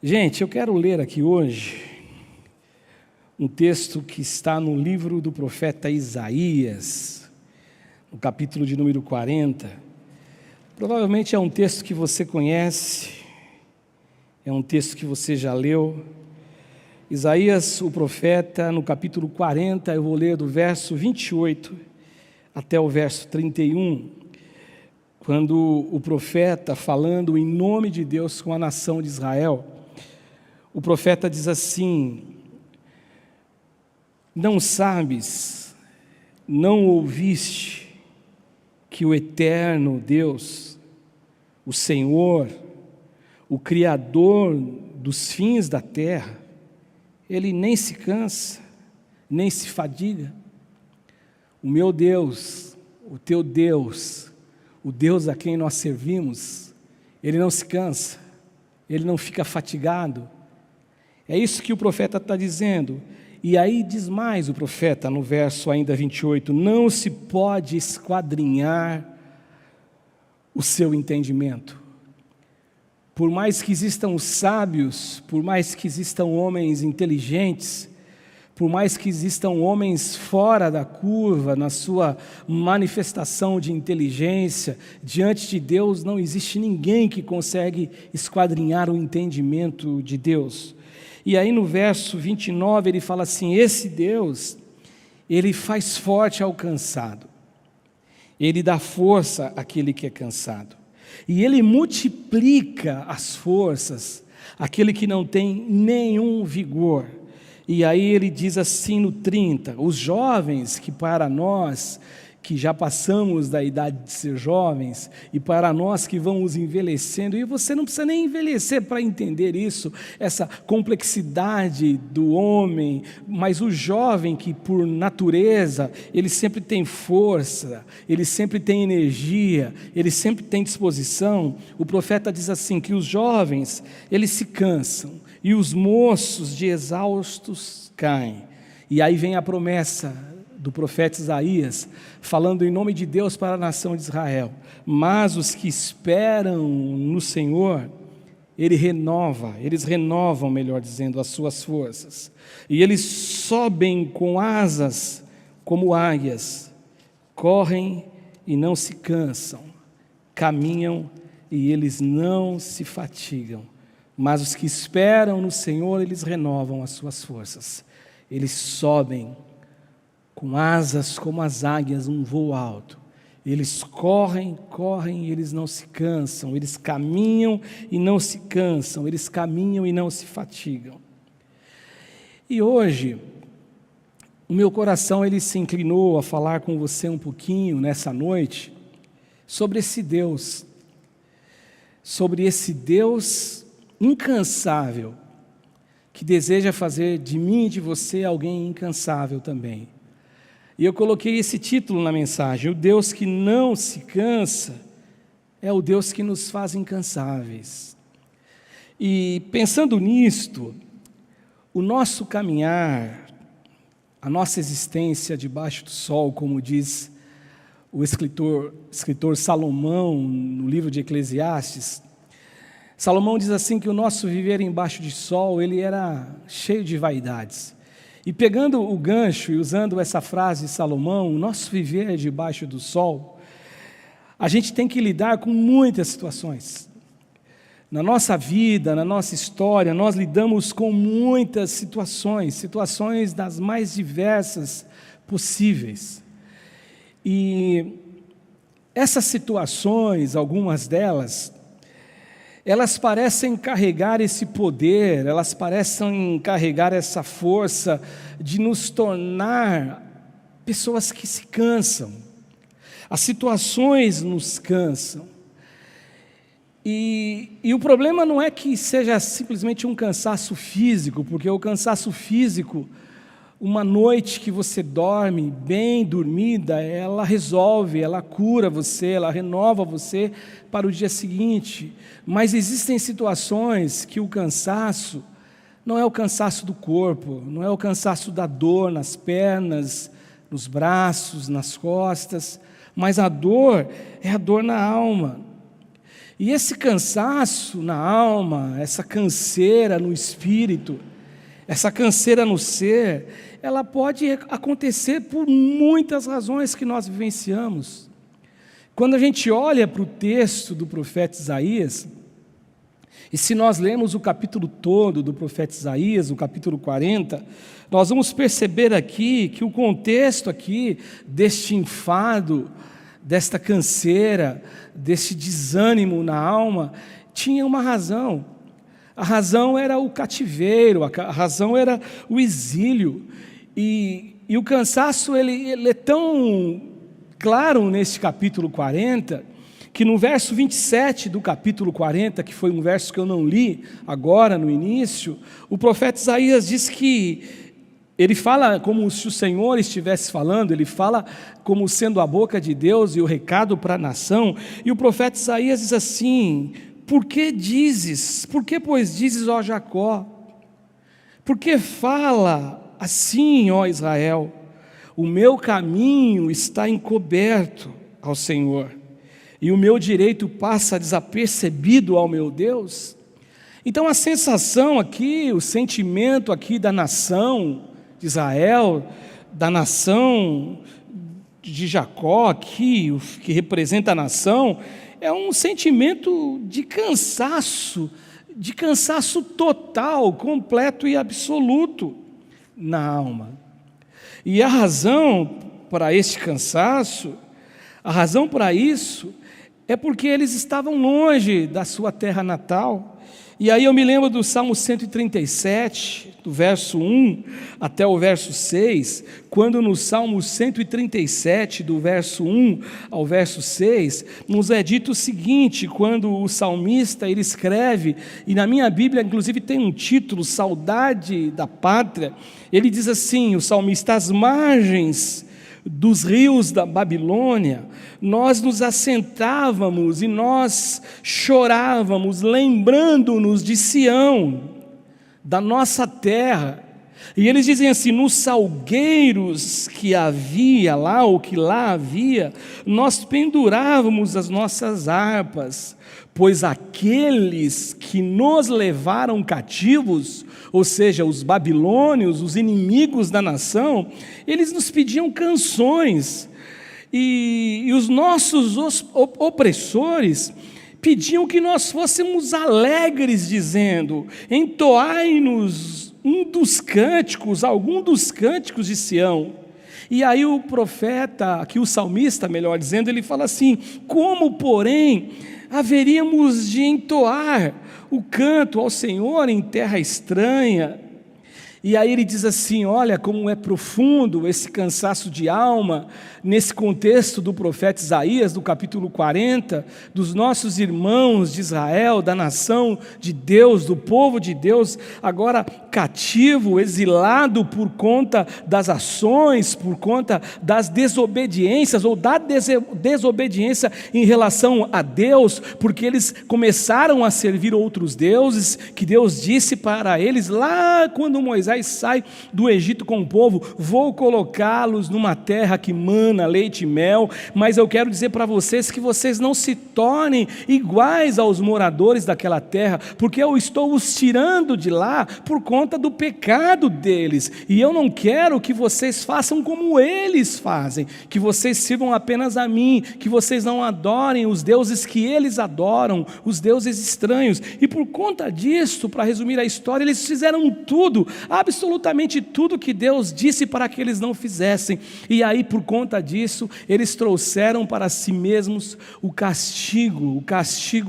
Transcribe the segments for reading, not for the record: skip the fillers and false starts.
Gente, eu quero ler aqui hoje um texto que está no livro do profeta Isaías, no capítulo de número 40. Provavelmente é um texto que você conhece, é um texto que você já leu. Isaías, o profeta, no capítulo 40, eu vou ler do verso 28 até o verso 31, quando o profeta, falando em nome de Deus com a nação de Israel, o profeta diz assim: não sabes, não ouviste que o eterno Deus, o Senhor, o Criador dos fins da terra, Ele nem se cansa, nem se fadiga. O meu Deus, o teu Deus, o Deus a quem nós servimos, Ele não se cansa, Ele não fica fatigado. É isso que o profeta está dizendo. E aí diz mais o profeta no verso ainda 28, não se pode esquadrinhar o seu entendimento. Por mais que existam sábios, por mais que existam homens inteligentes, por mais que existam homens fora da curva na sua manifestação de inteligência, diante de Deus não existe ninguém que consegue esquadrinhar o entendimento de Deus. E aí no verso 29 ele fala assim: esse Deus, Ele faz forte ao cansado, Ele dá força àquele que é cansado, e Ele multiplica as forças àquele que não tem nenhum vigor. E aí ele diz assim no 30, os jovens que para nós, que já passamos da idade de ser jovens, e para nós que vamos envelhecendo, e você não precisa nem envelhecer para entender isso, essa complexidade do homem, mas o jovem que por natureza, ele sempre tem força, ele sempre tem energia, ele sempre tem disposição. O profeta diz assim, que os jovens, eles se cansam, e os moços de exaustos caem. E aí vem a promessa do profeta Isaías, falando em nome de Deus para a nação de Israel: mas os que esperam no Senhor, eles renovam, melhor dizendo, as suas forças, e eles sobem com asas como águias, correm e não se cansam, caminham e eles não se fatigam. Mas os que esperam no Senhor, eles renovam as suas forças, eles sobem com asas como as águias, um voo alto. Eles correm e eles não se cansam. Eles caminham e não se cansam. Eles caminham e não se fatigam. E hoje, o meu coração ele se inclinou a falar com você um pouquinho nessa noite sobre esse Deus incansável, que deseja fazer de mim e de você alguém incansável também. E eu coloquei esse título na mensagem: o Deus que não se cansa é o Deus que nos faz incansáveis. E pensando nisto, o nosso caminhar, a nossa existência debaixo do sol, como diz o escritor Salomão no livro de Eclesiastes, Salomão diz assim que o nosso viver embaixo de sol, ele era cheio de vaidades. E pegando o gancho e usando essa frase de Salomão, o nosso viver debaixo do sol, a gente tem que lidar com muitas situações. Na nossa vida, na nossa história, nós lidamos com muitas situações das mais diversas possíveis. E essas situações, algumas delas, elas parecem carregar esse poder, elas parecem carregar essa força de nos tornar pessoas que se cansam. As situações nos cansam. E o problema não é que seja simplesmente um cansaço físico, porque o cansaço físico, uma noite que você dorme bem dormida, ela resolve, ela cura você, ela renova você para o dia seguinte. Mas existem situações que o cansaço não é o cansaço do corpo, não é o cansaço da dor nas pernas, nos braços, nas costas, mas a dor é a dor na alma. E esse cansaço na alma, essa canseira no espírito, essa canseira no ser, ela pode acontecer por muitas razões que nós vivenciamos. Quando a gente olha para o texto do profeta Isaías, e se nós lemos o capítulo todo do profeta Isaías, o capítulo 40, nós vamos perceber aqui que o contexto aqui deste enfado, desta canseira, desse desânimo na alma, tinha uma razão. A razão era o cativeiro, a razão era o exílio. E o cansaço ele é tão claro neste capítulo 40, que no verso 27 do capítulo 40, que foi um verso que eu não li agora no início, o profeta Isaías diz que ele fala como se o Senhor estivesse falando, ele fala como sendo a boca de Deus e o recado para a nação, e o profeta Isaías diz assim: por que pois dizes, ó Jacó? Por que fala assim, ó Israel? O meu caminho está encoberto ao Senhor, e o meu direito passa desapercebido ao meu Deus. Então a sensação aqui, o sentimento aqui da nação de Israel, da nação de Jacó aqui, que representa a nação, é um sentimento de cansaço total, completo e absoluto na alma. E a razão para este cansaço, a razão para isso, é porque eles estavam longe da sua terra natal. E aí eu me lembro do Salmo 137, do verso 1 até o verso 6, quando no Salmo 137, do verso 1 ao verso 6, nos é dito o seguinte, quando o salmista ele escreve, e na minha Bíblia inclusive tem um título, Saudade da Pátria, ele diz assim, o salmista: às margens dos rios da Babilônia, nós nos assentávamos e nós chorávamos, lembrando-nos de Sião, da nossa terra. E eles dizem assim: nos salgueiros que havia lá, ou que lá havia, nós pendurávamos as nossas harpas, pois aqueles que nos levaram cativos, ou seja, os babilônios, os inimigos da nação, eles nos pediam canções, e os nossos opressores pediam que nós fôssemos alegres, dizendo: entoai-nos algum dos cânticos de Sião. E aí o profeta, aqui o salmista, melhor dizendo, ele fala assim: como, porém, haveríamos de entoar o canto ao Senhor em terra estranha? E aí ele diz assim: olha como é profundo esse cansaço de alma, nesse contexto do profeta Isaías, do capítulo 40, dos nossos irmãos de Israel, da nação de Deus, do povo de Deus, agora cativo, exilado por conta das ações, por conta das desobediências, ou da desobediência em relação a Deus, porque eles começaram a servir outros deuses, que Deus disse para eles, lá quando Moisés sai do Egito com o povo: vou colocá-los numa terra que mana leite e mel, mas eu quero dizer para vocês que vocês não se tornem iguais aos moradores daquela terra, porque eu estou os tirando de lá por conta do pecado deles, e eu não quero que vocês façam como eles fazem, que vocês sirvam apenas a mim, que vocês não adorem os deuses que eles adoram, os deuses estranhos. E por conta disso, para resumir a história, eles fizeram tudo, absolutamente tudo que Deus disse para que eles não fizessem, e aí por conta disso, eles trouxeram para si mesmos o castigo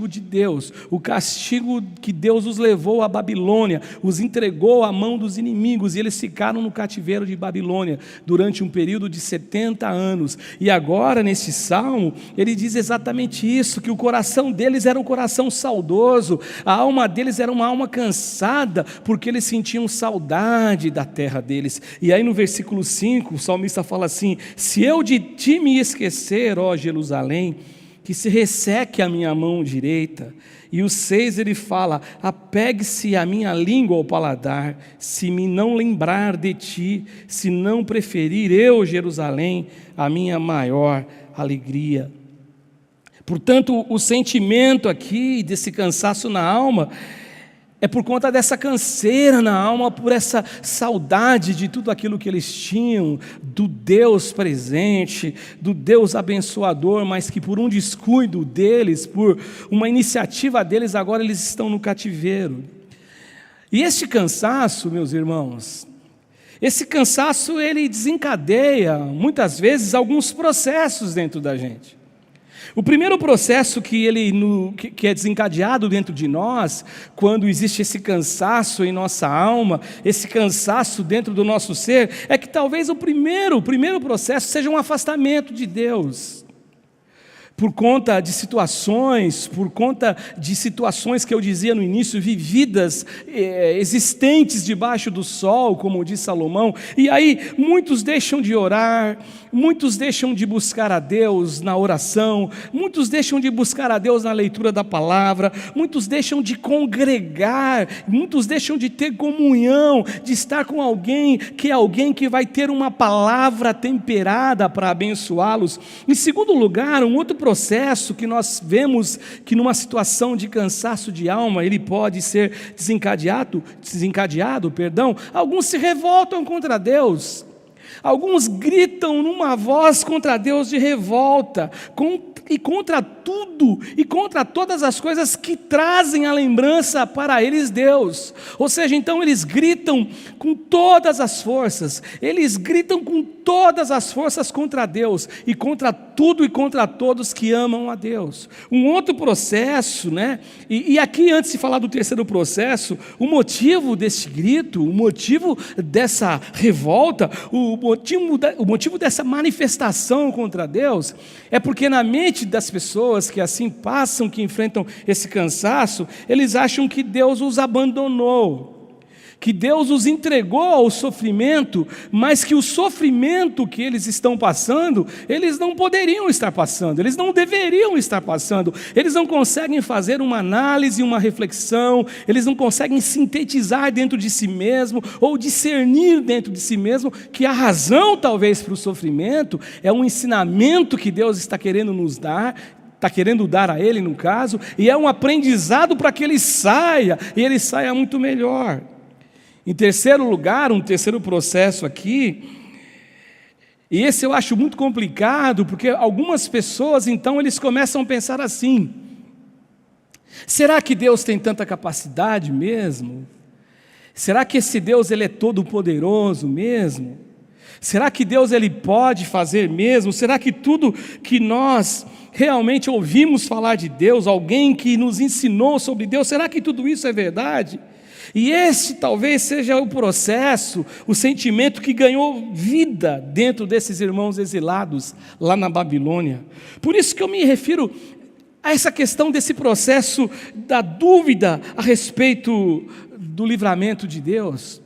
de Deus, o castigo que Deus os levou à Babilônia, os entregou à mão dos inimigos, e eles ficaram no cativeiro de Babilônia, durante um período de 70 anos, e agora nesse salmo, ele diz exatamente isso, que o coração deles era um coração saudoso, a alma deles era uma alma cansada, porque eles sentiam saudade da terra deles. E aí no versículo 5, o salmista fala assim: se eu de ti me esquecer, ó Jerusalém, que se resseque a minha mão direita. E o 6 ele fala: apegue-se a minha língua ao paladar, se me não lembrar de ti, se não preferir eu, Jerusalém, a minha maior alegria. Portanto, o sentimento aqui desse cansaço na alma é por conta dessa canseira na alma, por essa saudade de tudo aquilo que eles tinham, do Deus presente, do Deus abençoador, mas que por um descuido deles, por uma iniciativa deles, agora eles estão no cativeiro. E este cansaço, meus irmãos, esse cansaço ele desencadeia, muitas vezes, alguns processos dentro da gente. O primeiro processo que é desencadeado dentro de nós, quando existe esse cansaço em nossa alma, esse cansaço dentro do nosso ser, é que talvez o primeiro processo seja um afastamento de Deus. Por conta de situações que eu dizia no início, vividas, existentes debaixo do sol, como diz Salomão, e aí muitos deixam de orar, muitos deixam de buscar a Deus na oração, muitos deixam de buscar a Deus na leitura da palavra, muitos deixam de congregar, muitos deixam de ter comunhão, de estar com alguém que vai ter uma palavra temperada para abençoá-los. Em segundo lugar, um outro processo que nós vemos que numa situação de cansaço de alma, ele pode ser desencadeado, alguns se revoltam contra Deus, alguns gritam numa voz contra Deus de revolta, e contra tudo, e contra todas as coisas que trazem a lembrança para eles Deus. Ou seja, então eles gritam com todas as forças, contra Deus, e contra tudo e contra todos que amam a Deus. Um outro processo, e aqui antes de falar do terceiro processo, o motivo desse grito, o motivo dessa revolta, o motivo dessa manifestação contra Deus, é porque na mente das pessoas que assim passam, que enfrentam esse cansaço, eles acham que Deus os abandonou, que Deus os entregou ao sofrimento, mas que o sofrimento que eles estão passando, eles não poderiam estar passando, eles não deveriam estar passando, eles não conseguem fazer uma análise, uma reflexão, eles não conseguem sintetizar dentro de si mesmo, ou discernir dentro de si mesmo, que a razão talvez para o sofrimento é um ensinamento que Deus está querendo nos dar, está querendo dar a ele no caso, e é um aprendizado para que ele saia, e ele saia muito melhor. Em terceiro lugar, um terceiro processo aqui, e esse eu acho muito complicado, porque algumas pessoas então eles começam a pensar assim: será que Deus tem tanta capacidade mesmo? Será que esse Deus ele é todo poderoso mesmo? Será que Deus ele pode fazer mesmo? Será que tudo que nós realmente ouvimos falar de Deus, alguém que nos ensinou sobre Deus, será que tudo isso é verdade? E esse talvez seja o processo, o sentimento que ganhou vida dentro desses irmãos exilados lá na Babilônia. Por isso que eu me refiro a essa questão desse processo da dúvida a respeito do livramento de Deus.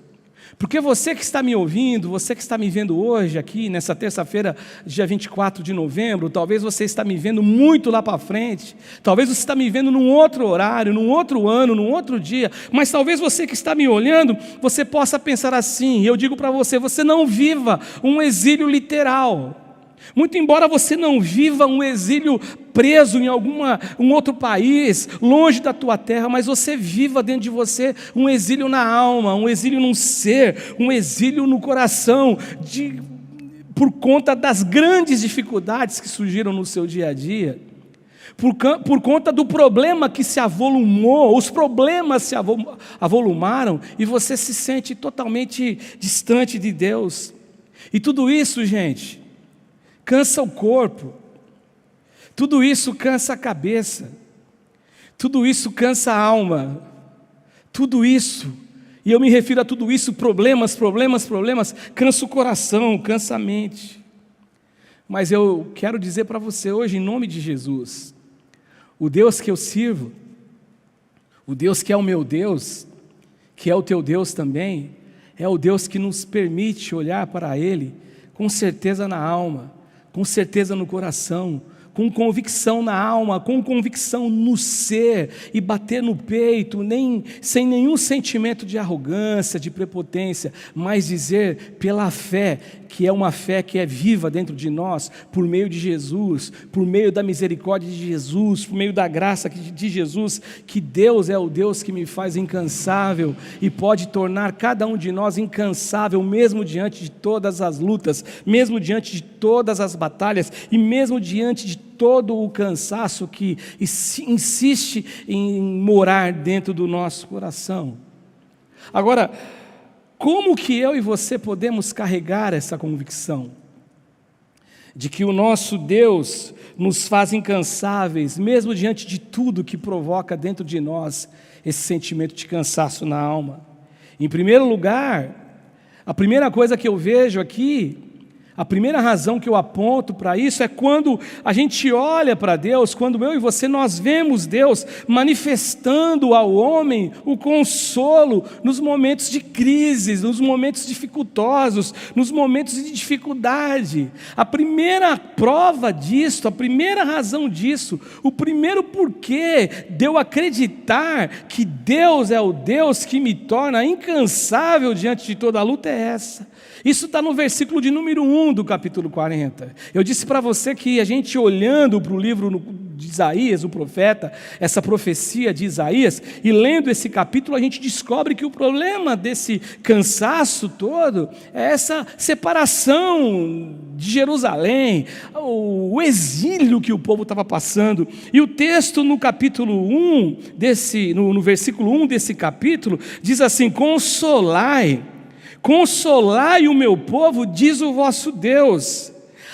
Porque você que está me ouvindo, você que está me vendo hoje aqui, nessa terça-feira, dia 24 de novembro, talvez você está me vendo muito lá para frente, talvez você está me vendo num outro horário, num outro ano, num outro dia, mas talvez você que está me olhando, você possa pensar assim, e eu digo para você, você não viva um exílio literal. Muito embora você não viva um exílio preso em um outro país, longe da tua terra, mas você viva dentro de você um exílio na alma, um exílio no ser, um exílio no coração, por conta das grandes dificuldades que surgiram no seu dia a dia, por conta do problema que se avolumou, os problemas se avolumaram, e você se sente totalmente distante de Deus. E tudo isso, gente, cansa o corpo, tudo isso cansa a cabeça, tudo isso cansa a alma, tudo isso, e eu me refiro a tudo isso, problemas, cansa o coração, cansa a mente. Mas eu quero dizer para você hoje, em nome de Jesus, o Deus que eu sirvo, o Deus que é o meu Deus, que é o teu Deus também, é o Deus que nos permite olhar para Ele com certeza na alma, com certeza no coração, com convicção na alma, com convicção no ser, e bater no peito, sem nenhum sentimento de arrogância, de prepotência, mas dizer pela fé, que é uma fé que é viva dentro de nós, por meio de Jesus, por meio da misericórdia de Jesus, por meio da graça de Jesus, que Deus é o Deus que me faz incansável e pode tornar cada um de nós incansável, mesmo diante de todas as lutas, mesmo diante de todas as batalhas e mesmo diante de todo o cansaço que insiste em morar dentro do nosso coração. Agora, como que eu e você podemos carregar essa convicção de que o nosso Deus nos faz incansáveis, mesmo diante de tudo que provoca dentro de nós esse sentimento de cansaço na alma? Em primeiro lugar, a primeira coisa que eu vejo aqui, a primeira razão que eu aponto para isso é quando a gente olha para Deus, quando eu e você nós vemos Deus manifestando ao homem o consolo nos momentos de crise, nos momentos dificultosos, nos momentos de dificuldade. A primeira prova disso, a primeira razão disso, o primeiro porquê de eu acreditar que Deus é o Deus que me torna incansável diante de toda a luta é essa. Isso está no versículo de número 1 do capítulo 40. Eu disse para você que a gente olhando para o livro de Isaías, o profeta, essa profecia de Isaías, e lendo esse capítulo a gente descobre que o problema desse cansaço todo é essa separação de Jerusalém, o exílio que o povo estava passando. E o texto no capítulo 1, no versículo 1 desse capítulo, diz assim: consolai o meu povo, diz o vosso Deus.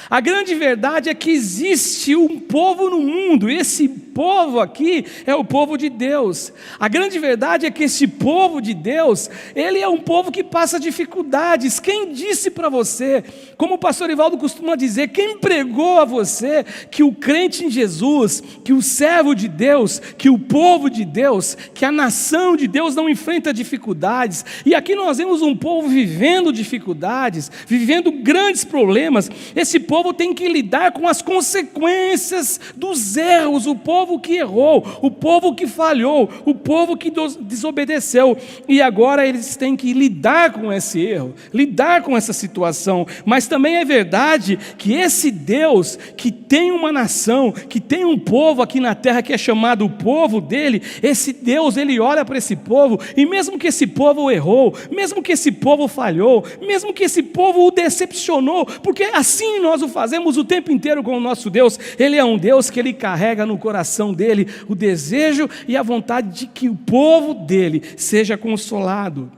A grande verdade é que existe um povo no mundo, esse povo aqui é o povo de Deus. A grande verdade é que esse povo de Deus, ele é um povo que passa dificuldades. Quem disse para você, como o pastor Ivaldo costuma dizer, quem pregou a você que o crente em Jesus, que o servo de Deus, que o povo de Deus, que a nação de Deus não enfrenta dificuldades? E aqui nós vemos um povo vivendo dificuldades, vivendo grandes problemas. Esse povo tem que lidar com as consequências dos erros, o povo que errou, o povo que falhou, o povo que desobedeceu, e agora eles têm que lidar com esse erro, lidar com essa situação. Mas também é verdade que esse Deus que tem uma nação, que tem um povo aqui na terra que é chamado o povo dele, esse Deus, ele olha para esse povo, e mesmo que esse povo errou, mesmo que esse povo falhou, mesmo que esse povo o decepcionou, porque assim nós o fazemos o tempo inteiro com o nosso Deus, ele é um Deus que ele carrega no coração dele o desejo e a vontade de que o povo dele seja consolado.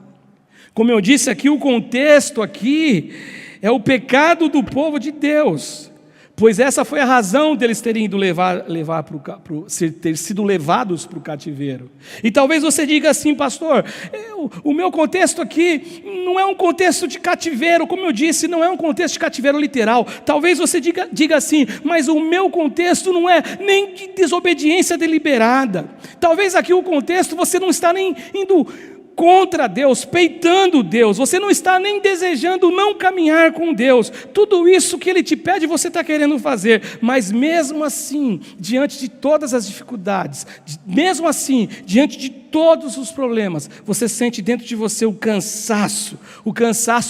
Como eu disse aqui, o contexto aqui é o pecado do povo de Deus, pois essa foi a razão deles terem ido ter sido levados para o cativeiro. E talvez você diga assim: pastor, o meu contexto aqui não é um contexto de cativeiro, como eu disse, não é um contexto de cativeiro literal. Talvez você diga assim: mas o meu contexto não é nem de desobediência deliberada. Talvez aqui o contexto você não está nem indo contra Deus, peitando Deus, você não está nem desejando não caminhar com Deus. Tudo isso que Ele te pede você está querendo fazer, mas mesmo assim, diante de todas as dificuldades, mesmo assim, diante de todos os problemas, você sente dentro de você o cansaço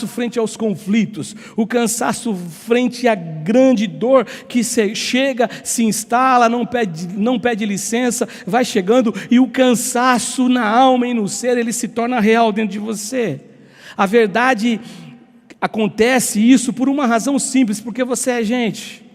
frente aos conflitos, o cansaço frente à grande dor que chega, se instala, não pede licença, vai chegando, e o cansaço na alma e no ser, ele se torna real dentro de você. A verdade, acontece isso por uma razão simples: porque você é gente,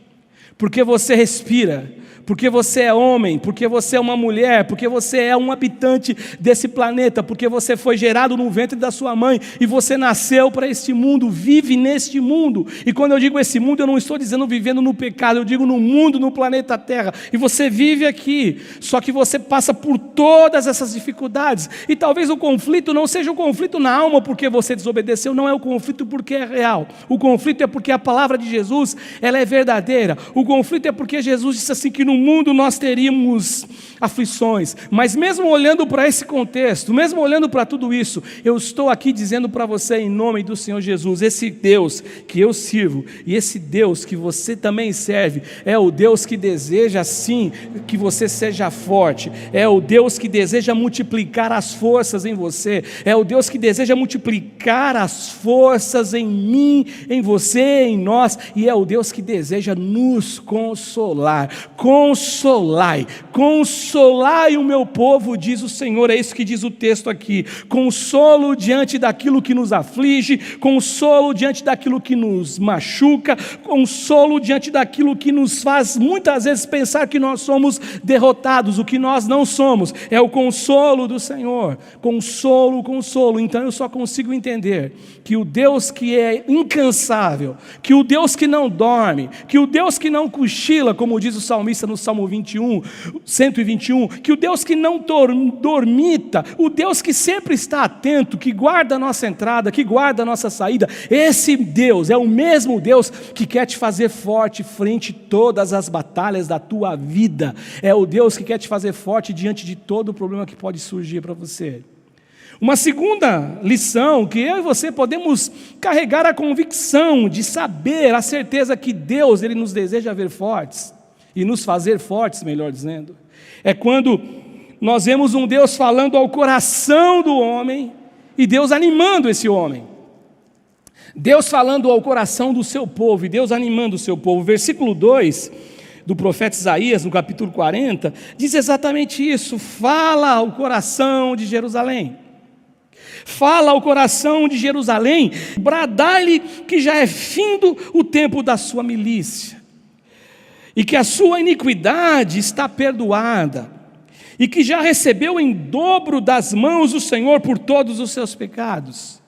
porque você respira, porque você é homem, porque você é uma mulher, porque você é um habitante desse planeta, porque você foi gerado no ventre da sua mãe e você nasceu para este mundo, vive neste mundo. E quando eu digo esse mundo, eu não estou dizendo vivendo no pecado, eu digo no mundo, no planeta Terra, e você vive aqui, só que você passa por todas essas dificuldades, e talvez o conflito não seja um conflito na alma porque você desobedeceu, não é o conflito porque é real, o conflito é porque a palavra de Jesus, ela é verdadeira, o conflito é porque Jesus disse assim, que no mundo nós teríamos aflições, mas mesmo olhando para esse contexto, mesmo olhando para tudo isso, eu estou aqui dizendo para você em nome do Senhor Jesus, esse Deus que eu sirvo e esse Deus que você também serve, é o Deus que deseja sim que você seja forte, é o Deus que deseja multiplicar as forças em você, é o Deus que deseja multiplicar as forças em mim, em você, em nós, e é o Deus que deseja nos consolar. Consolai o meu povo, diz o Senhor, é isso que diz o texto aqui, consolo diante daquilo que nos aflige, consolo diante daquilo que nos machuca, consolo diante daquilo que nos faz muitas vezes pensar que nós somos derrotados, o que nós não somos, é o consolo do Senhor, consolo, então eu só consigo entender que o Deus que é incansável, que o Deus que não dorme, que o Deus que não cochila, como diz o salmista no Salmo 121, que o Deus que não dormita, o Deus que sempre está atento, que guarda a nossa entrada, que guarda a nossa saída, esse Deus é o mesmo Deus que quer te fazer forte frente a todas as batalhas da tua vida, é o Deus que quer te fazer forte diante de todo o problema que pode surgir para você. Uma segunda lição que eu e você podemos carregar a convicção de saber, a certeza que Deus ele nos deseja ver fortes, e nos fazer fortes, melhor dizendo, é quando nós vemos um Deus falando ao coração do homem, e Deus animando esse homem, Deus falando ao coração do seu povo, e Deus animando o seu povo. Versículo 2 do profeta Isaías, no capítulo 40, diz exatamente isso, fala ao coração de Jerusalém, fala ao coração de Jerusalém, bradar-lhe que já é findo o tempo da sua milícia, e que a sua iniquidade está perdoada, e que já recebeu em dobro das mãos o Senhor por todos os seus pecados.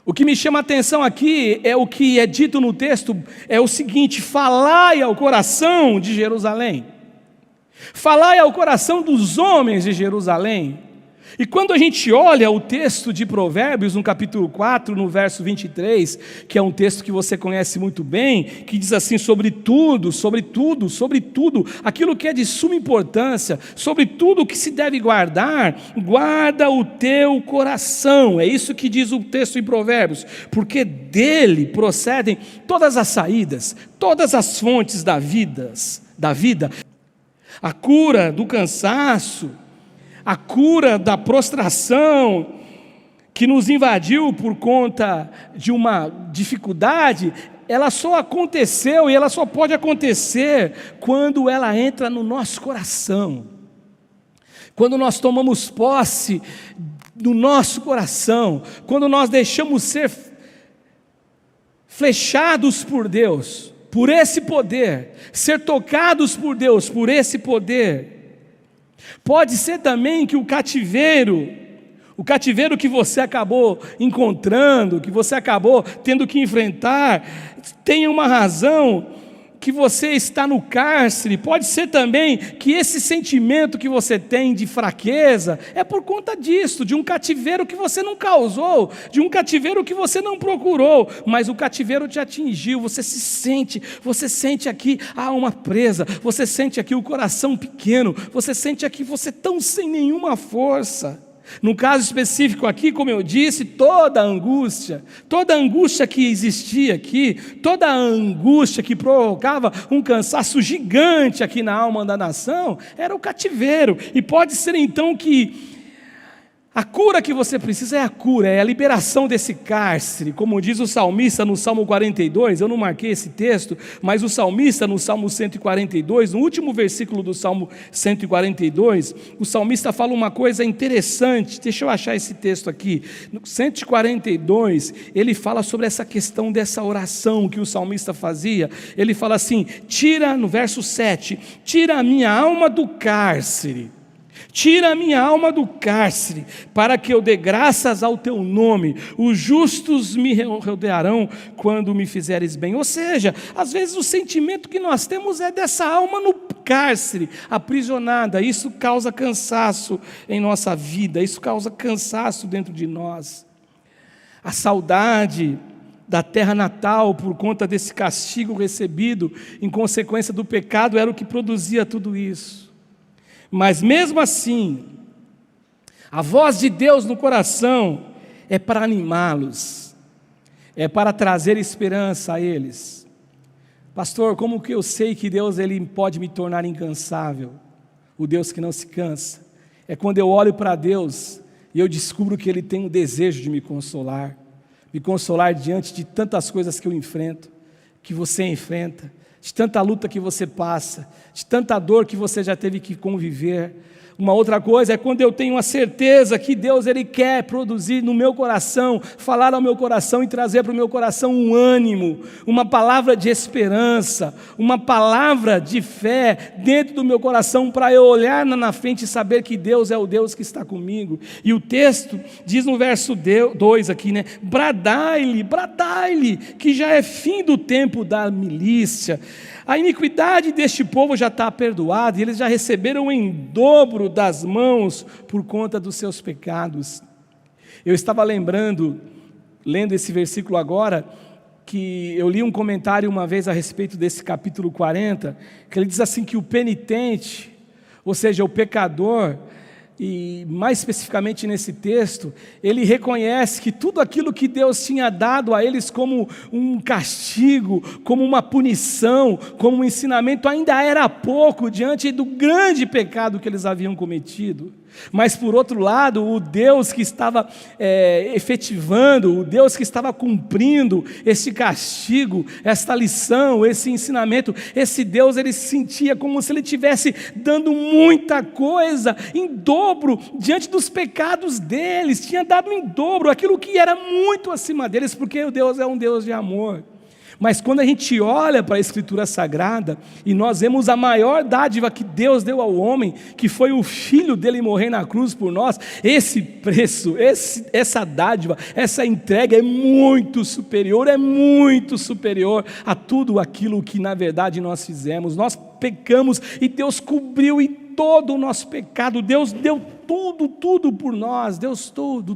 O que me chama a atenção aqui é o que é dito no texto, é o seguinte: falai ao coração de Jerusalém, falai ao coração dos homens de Jerusalém. E quando a gente olha o texto de Provérbios, no capítulo 4, no verso 23, que é um texto que você conhece muito bem, que diz assim: sobre tudo, aquilo que é de suma importância, sobre tudo que se deve guardar, guarda o teu coração. É isso que diz o texto em Provérbios, porque dele procedem todas as saídas, todas as fontes da vida, a cura do cansaço, a cura da prostração que nos invadiu por conta de uma dificuldade, ela só aconteceu e ela só pode acontecer quando ela entra no nosso coração, quando nós tomamos posse do nosso coração, quando nós deixamos ser flechados por Deus, por esse poder, ser tocados por Deus, por esse poder. Pode ser também que o cativeiro que você acabou encontrando, que você acabou tendo que enfrentar, tenha uma razão que você está no cárcere. Pode ser também que esse sentimento que você tem de fraqueza é por conta disso, de um cativeiro que você não causou, de um cativeiro que você não procurou, mas o cativeiro te atingiu. Você sente aqui a alma presa, você sente aqui o coração pequeno, você sente aqui você tão sem nenhuma força. No caso específico aqui, como eu disse, toda a angústia que existia aqui, toda a angústia que provocava um cansaço gigante aqui na alma da nação, era o cativeiro. E pode ser então que a cura que você precisa é a liberação desse cárcere, como diz o salmista no Salmo 42, eu não marquei esse texto, mas o salmista no Salmo 142, no último versículo do Salmo 142, o salmista fala uma coisa interessante, deixa eu achar esse texto aqui, no 142, ele fala sobre essa questão dessa oração que o salmista fazia, ele fala assim, no verso 7, tira a minha alma do cárcere, tira a minha alma do cárcere, para que eu dê graças ao teu nome, os justos me rodearão quando me fizeres bem. Ou seja, às vezes o sentimento que nós temos é dessa alma no cárcere, aprisionada. Isso causa cansaço em nossa vida, isso causa cansaço dentro de nós. A saudade da terra natal, por conta desse castigo recebido em consequência do pecado, era o que produzia tudo isso. Mas mesmo assim, a voz de Deus no coração é para animá-los, é para trazer esperança a eles. Pastor, como que eu sei que Deus ele pode me tornar incansável? O Deus que não se cansa. É quando eu olho para Deus e eu descubro que Ele tem um desejo de me consolar diante de tantas coisas que eu enfrento, que você enfrenta, de tanta luta que você passa, de tanta dor que você já teve que conviver. Uma outra coisa é quando eu tenho a certeza que Deus ele quer produzir no meu coração, falar ao meu coração e trazer para o meu coração um ânimo, uma palavra de esperança, uma palavra de fé dentro do meu coração para eu olhar na frente e saber que Deus é o Deus que está comigo. E o texto diz no verso 2 aqui, né? Bradai-lhe, que já é fim do tempo da milícia. A iniquidade deste povo já está perdoada, e eles já receberam em dobro das mãos por conta dos seus pecados. Eu estava lembrando, lendo esse versículo agora, que eu li um comentário uma vez a respeito desse capítulo 40, que ele diz assim que o penitente, ou seja, o pecador, e mais especificamente nesse texto, ele reconhece que tudo aquilo que Deus tinha dado a eles como um castigo, como uma punição, como um ensinamento, ainda era pouco diante do grande pecado que eles haviam cometido. Mas por outro lado, o Deus que estava efetivando, o Deus que estava cumprindo esse castigo, esta lição, esse ensinamento, esse Deus ele se sentia como se ele estivesse dando muita coisa em dobro diante dos pecados deles, tinha dado em dobro aquilo que era muito acima deles, porque o Deus é um Deus de amor. Mas quando a gente olha para a Escritura Sagrada e nós vemos a maior dádiva que Deus deu ao homem, que foi o Filho dele morrer na cruz por nós, esse preço, essa dádiva, essa entrega é muito superior a tudo aquilo que na verdade nós fizemos. Nós pecamos e Deus cobriu em todo o nosso pecado, Deus deu tudo por nós, Deus tudo,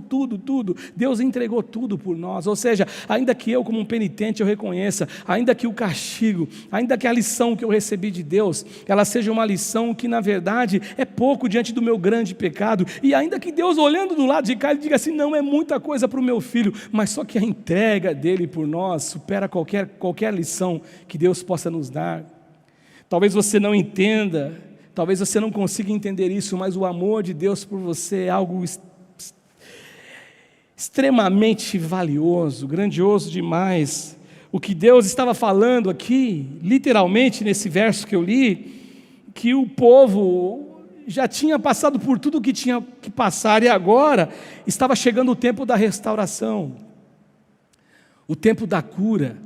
Deus entregou tudo por nós. Ou seja, ainda que eu como um penitente eu reconheça, ainda que o castigo, ainda que a lição que eu recebi de Deus, ela seja uma lição que na verdade é pouco diante do meu grande pecado, e ainda que Deus olhando do lado de cá, ele diga assim, não é muita coisa para o meu filho, mas só que a entrega dele por nós supera qualquer lição que Deus possa nos dar. Talvez você não entenda, talvez você não consiga entender isso, mas o amor de Deus por você é algo extremamente valioso, grandioso demais. O que Deus estava falando aqui, literalmente nesse verso que eu li, que o povo já tinha passado por tudo o que tinha que passar e agora estava chegando o tempo da restauração, o tempo da cura,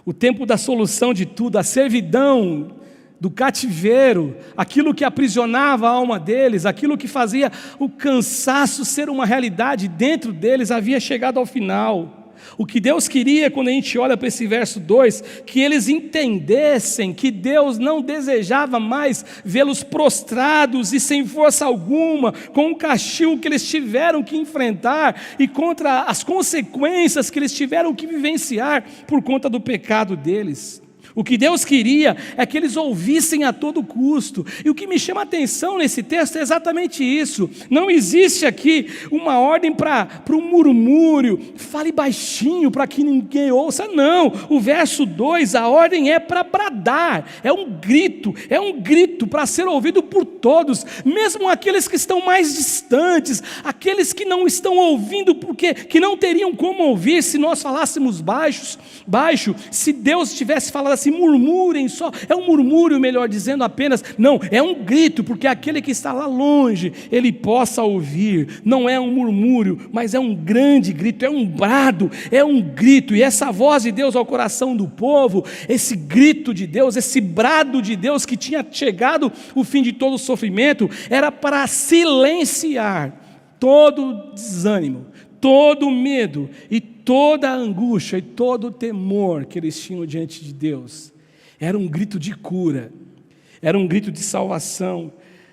o tempo da solução de tudo, a servidão do cativeiro, aquilo que aprisionava a alma deles, aquilo que fazia o cansaço ser uma realidade dentro deles, havia chegado ao final. O que Deus queria, quando a gente olha para esse verso 2, que eles entendessem que Deus não desejava mais vê-los prostrados e sem força alguma, com o castigo que eles tiveram que enfrentar e contra as consequências que eles tiveram que vivenciar por conta do pecado deles. O que Deus queria é que eles ouvissem a todo custo. E o que me chama a atenção nesse texto é exatamente isso. Não existe aqui uma ordem para um murmúrio, fale baixinho para que ninguém ouça. Não, o verso 2, a ordem é para bradar, é um grito para ser ouvido por todos, mesmo aqueles que estão mais distantes, aqueles que não estão ouvindo, porque que não teriam como ouvir se nós falássemos baixo, se Deus tivesse falado assim, murmurem só, é um murmúrio, melhor dizendo apenas, não, é um grito, porque aquele que está lá longe, ele possa ouvir, não é um murmúrio, mas é um grande grito, é um brado, é um grito, e essa voz de Deus ao coração do povo, esse grito de Deus, esse brado de Deus que tinha chegado o fim de todo o sofrimento, era para silenciar todo desânimo, todo medo e toda a angústia e todo o temor que eles tinham diante de Deus. Era um grito de cura, era um grito de salvação.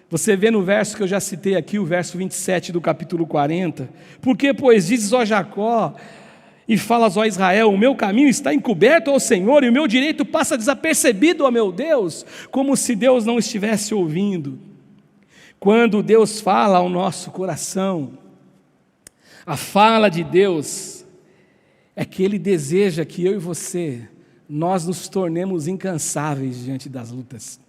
Você vê no verso que eu já citei aqui, o verso 27 do capítulo 40, porque pois dizes, ó Jacó, e falas, ó Israel, o meu caminho está encoberto ao Senhor, e o meu direito passa desapercebido ao meu Deus, como se Deus não estivesse ouvindo. Quando Deus fala ao nosso coração, a fala de Deus é que Ele deseja que eu e você, nós nos tornemos incansáveis diante das lutas.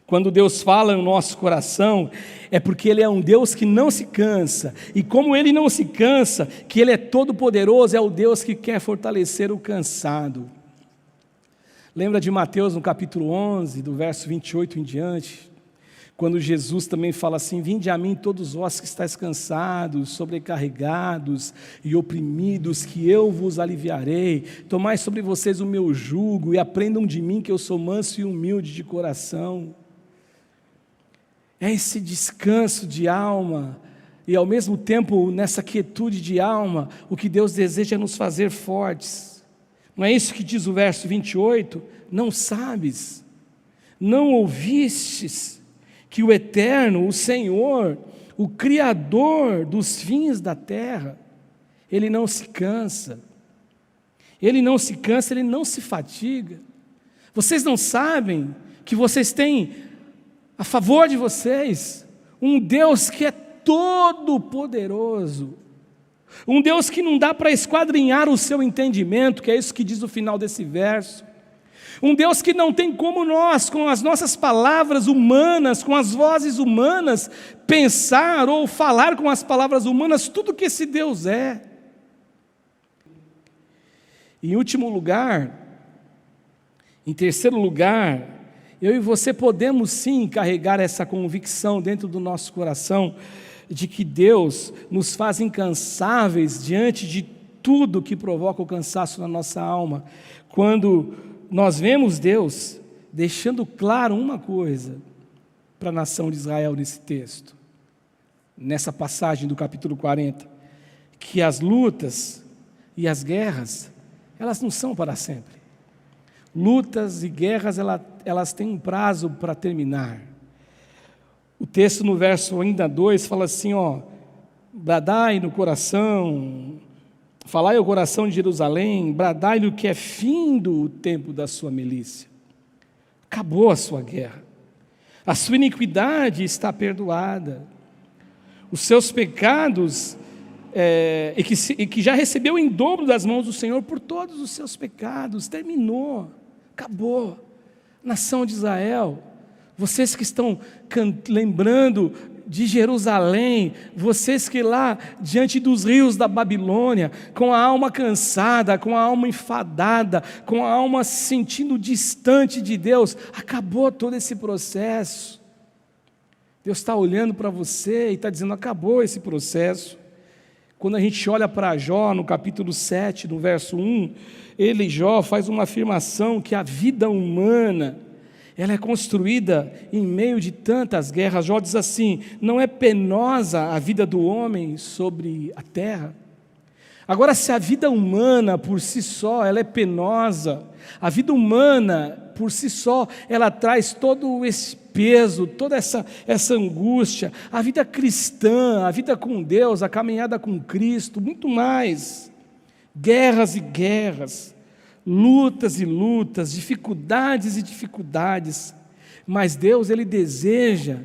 Quando Deus fala no nosso coração, é porque Ele é um Deus que não se cansa, e como Ele não se cansa, que Ele é todo poderoso, é o Deus que quer fortalecer o cansado. Lembra de Mateus no capítulo 11, do verso 28 em diante, quando Jesus também fala assim, vinde a mim todos vós que estáis cansados, sobrecarregados e oprimidos, que eu vos aliviarei, tomai sobre vocês o meu jugo e aprendam de mim que eu sou manso e humilde de coração. É esse descanso de alma e ao mesmo tempo nessa quietude de alma, o que Deus deseja é nos fazer fortes. Não é isso que diz o verso 28? Não sabes, não ouvistes, que o Eterno, o Senhor, o Criador dos fins da terra, Ele não se cansa, Ele não se cansa, Ele não se fatiga. Vocês não sabem que vocês têm a favor de vocês um Deus que é todo poderoso, um Deus que não dá para esquadrinhar o seu entendimento, que é isso que diz o final desse verso. Um Deus que não tem como nós, com as nossas palavras humanas, com as vozes humanas, pensar ou falar com as palavras humanas tudo que esse Deus é. Em último lugar, em terceiro lugar, eu e você podemos sim carregar essa convicção dentro do nosso coração, de que Deus nos faz incansáveis diante de tudo que provoca o cansaço na nossa alma, quando nós vemos Deus deixando claro uma coisa para a nação de Israel nesse texto, nessa passagem do capítulo 40, que as lutas e as guerras, elas não são para sempre. Lutas e guerras, elas têm um prazo para terminar. O texto no verso ainda 2 fala assim, ó, bradai no coração, falai ao coração de Jerusalém, bradai-lhe que é findo o tempo da sua milícia. Acabou a sua guerra. A sua iniquidade está perdoada. Os seus pecados, e que já recebeu em dobro das mãos do Senhor por todos os seus pecados, terminou, acabou. Nação de Israel, vocês que estão lembrando de Jerusalém, vocês que lá diante dos rios da Babilônia, com a alma cansada, com a alma enfadada, com a alma se sentindo distante de Deus, acabou todo esse processo. Deus está olhando para você e está dizendo, acabou esse processo. Quando a gente olha para Jó, no capítulo 7, no verso 1, Jó faz uma afirmação que a vida humana, ela é construída em meio de tantas guerras. Jó diz assim, não é penosa a vida do homem sobre a terra? Agora, se a vida humana por si só, ela é penosa, a vida humana por si só, ela traz todo esse peso, toda essa angústia, a vida cristã, a vida com Deus, a caminhada com Cristo, muito mais, guerras e guerras, lutas e lutas, dificuldades e dificuldades, mas Deus ele deseja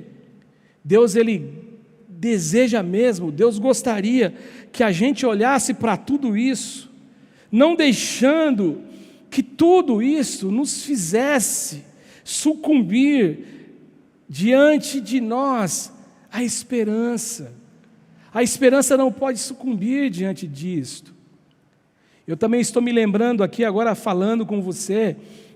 mesmo, Deus gostaria que a gente olhasse para tudo isso, não deixando que tudo isso nos fizesse sucumbir diante de nós a esperança. A esperança não pode sucumbir diante disto. Eu também estou me lembrando aqui agora falando com você,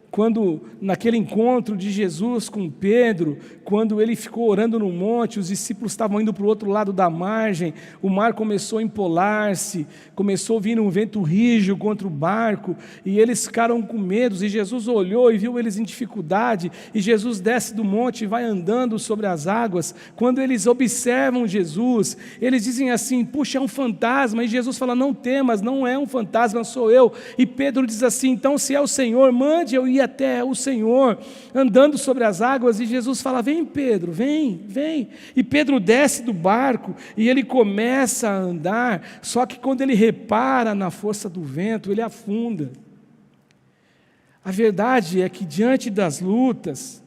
quando naquele encontro de Jesus com Pedro, quando ele ficou orando no monte, os discípulos estavam indo para o outro lado da margem, o mar começou a empolar-se, começou a vir um vento rígido contra o barco, e eles ficaram com medo, e Jesus olhou e viu eles em dificuldade, e Jesus desce do monte e vai andando sobre as águas. Quando eles observam Jesus, eles dizem assim, puxa, é um fantasma, e Jesus fala, não temas, não é um fantasma, sou eu. E Pedro diz assim, então se é o Senhor, mande eu ir até o Senhor andando sobre as águas, e Jesus fala: vem Pedro, vem, vem. E Pedro desce do barco e ele começa a andar, só que quando ele repara na força do vento, ele afunda. A verdade é que diante das lutas,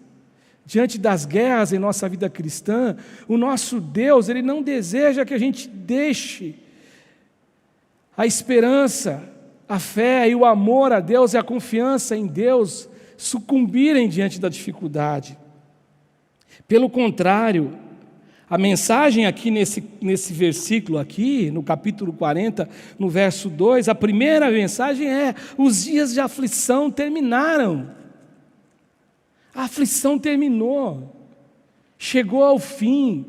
diante das guerras em nossa vida cristã, o nosso Deus, Ele não deseja que a gente deixe a esperança, a fé e o amor a Deus e a confiança em Deus sucumbirem diante da dificuldade. Pelo contrário, a mensagem aqui nesse versículo aqui, no capítulo 40, no verso 2, a primeira mensagem é: os dias de aflição terminaram. A aflição terminou, chegou ao fim,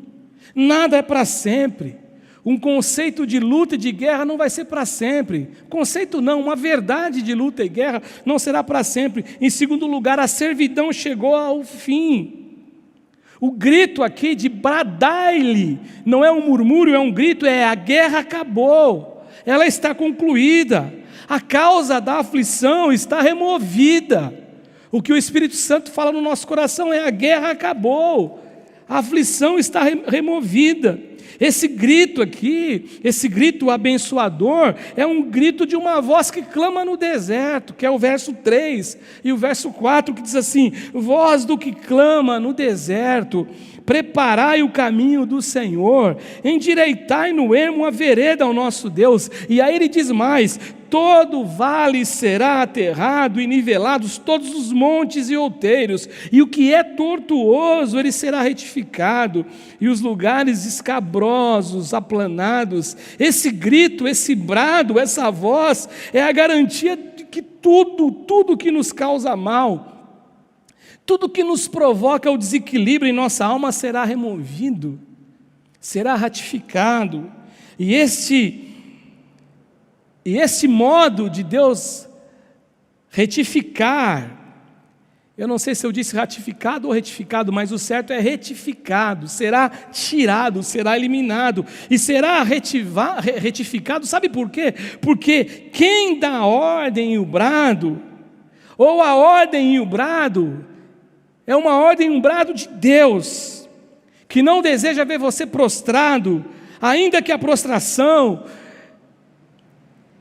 nada é para sempre. Um conceito de luta e de guerra não vai ser para sempre. Conceito não, uma verdade de luta e guerra não será para sempre. Em segundo lugar, a servidão chegou ao fim. O grito aqui de bradai-lhe, não é um murmúrio, é um grito, é: a guerra acabou, ela está concluída, a causa da aflição está removida. O que o Espírito Santo fala no nosso coração é: a guerra acabou, a aflição está removida. Esse grito aqui, esse grito abençoador, é um grito de uma voz que clama no deserto, que é o verso 3, e o verso 4 que diz assim: voz do que clama no deserto, preparai o caminho do Senhor, endireitai no ermo a vereda ao nosso Deus. E aí ele diz mais: todo vale será aterrado e nivelados todos os montes e outeiros, e o que é tortuoso ele será retificado, e os lugares escabrosos, aplanados. Esse grito, esse brado, essa voz é a garantia de que tudo que nos causa mal, tudo que nos provoca o desequilíbrio em nossa alma será removido, será ratificado. E esse modo de Deus retificar, eu não sei se eu disse ratificado ou retificado, mas o certo é retificado, será tirado, será eliminado, e será retificado, sabe por quê? Porque quem dá a ordem e o brado, ou a ordem e o brado, é uma ordem e um brado de Deus, que não deseja ver você prostrado, ainda que a prostração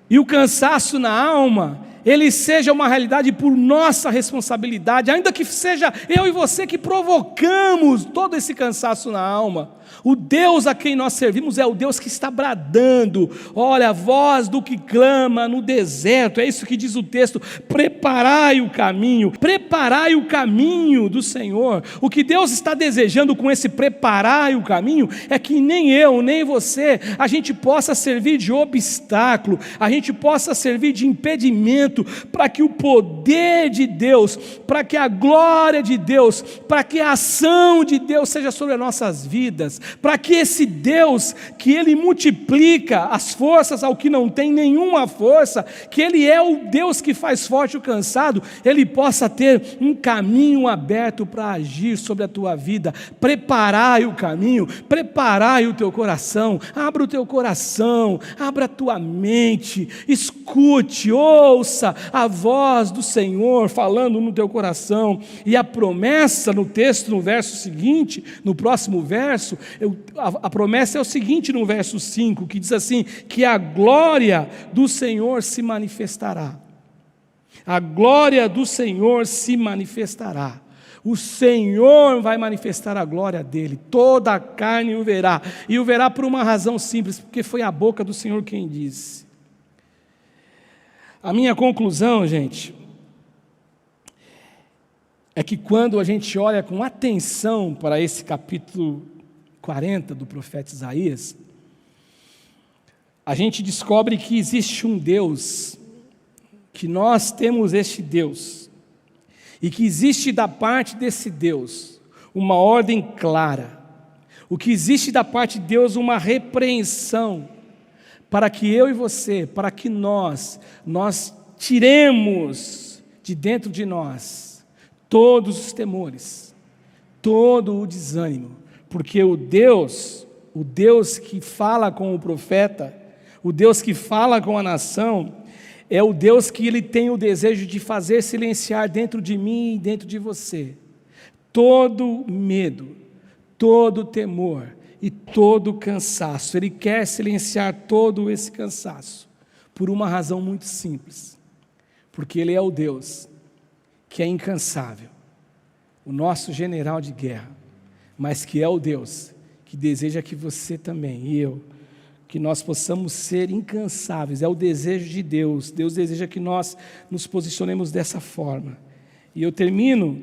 e o cansaço na alma, ele seja uma realidade por nossa responsabilidade, ainda que seja eu e você que provocamos todo esse cansaço na alma. O Deus a quem nós servimos é o Deus que está bradando: olha, a voz do que clama no deserto. É isso que diz o texto: preparai o caminho do Senhor. O que Deus está desejando com esse preparai o caminho é que nem eu, nem você, a gente possa servir de obstáculo, a gente possa servir de impedimento para que o poder de Deus, para que a glória de Deus, para que a ação de Deus seja sobre as nossas vidas, para que esse Deus, que Ele multiplica as forças ao que não tem nenhuma força, que Ele é o Deus que faz forte o cansado, Ele possa ter um caminho aberto para agir sobre a tua vida. Preparai o caminho, preparai o teu coração, abra o teu coração, abra a tua mente, escute, ouça a voz do Senhor falando no teu coração. E a promessa no texto, no verso seguinte, no próximo verso, a promessa é o seguinte, no verso 5, que diz assim: que a glória do Senhor se manifestará. A glória do Senhor se manifestará. O Senhor vai manifestar a glória dele, toda a carne o verá, e o verá por uma razão simples, porque foi a boca do Senhor quem disse. A minha conclusão, gente, é que quando a gente olha com atenção para esse capítulo 40 do profeta Isaías, a gente descobre que existe um Deus, que nós temos este Deus, e que existe da parte desse Deus uma ordem clara, o que existe da parte de Deus uma repreensão, para que eu e você, para que nós tiremos de dentro de nós todos os temores, todo o desânimo, porque o Deus que fala com o profeta, o Deus que fala com a nação, É o Deus que Ele tem o desejo de fazer silenciar dentro de mim e dentro de você todo medo, todo temor e todo cansaço. Ele quer silenciar todo esse cansaço por uma razão muito simples. Porque Ele é o Deus que é incansável, o nosso general de guerra, mas que é o Deus que deseja que você também e eu, que nós possamos ser incansáveis. É o desejo de Deus. Deus deseja que nós nos posicionemos dessa forma. E eu termino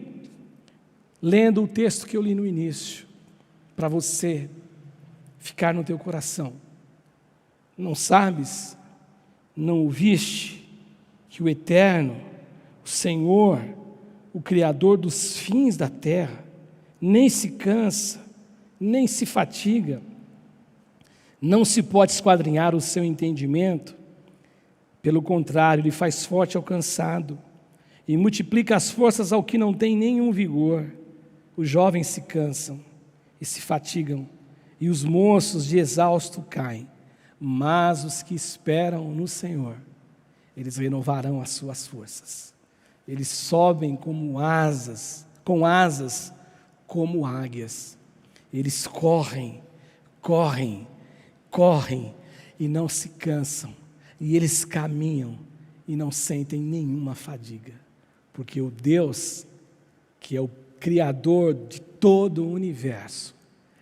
lendo o texto que eu li no início, para você ficar no teu coração. Não sabes, não ouviste, que o Eterno, o Senhor, o Criador dos fins da terra, nem se cansa, nem se fatiga, não se pode esquadrinhar o seu entendimento, pelo contrário, Ele faz forte ao cansado, e multiplica as forças ao que não tem nenhum vigor. Os jovens se cansam e se fatigam, e os moços de exausto caem, mas os que esperam no Senhor, eles renovarão as suas forças. Eles sobem com asas como águias. Eles correm e não se cansam. E eles caminham e não sentem nenhuma fadiga. Porque o Deus, que é o Criador de todo o universo,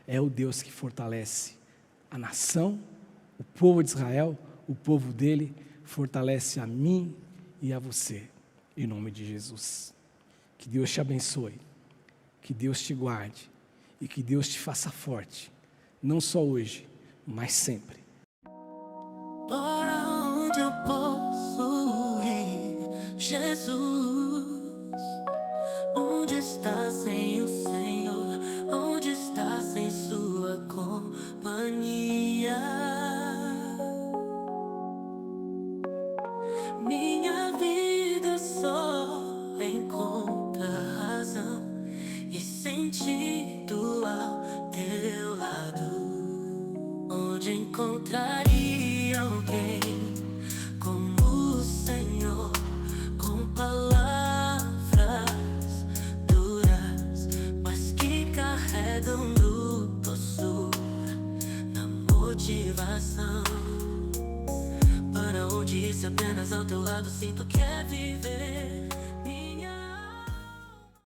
é o Deus que fortalece a nação, o povo de Israel, o povo dele, fortalece a mim e a você, em nome de Jesus. Que Deus te abençoe, que Deus te guarde e que Deus te faça forte, não só hoje, mas sempre. Para onde eu posso ir, Jesus? Onde está sem o Senhor? Onde está sem sua companhia? Minha vida só encontra razão e sentido ao teu lado. Onde encontraria alguém como o Senhor, com palavras duras, mas que carregam doçura na motivação? Para onde ir se apenas ao teu lado sinto que é viver?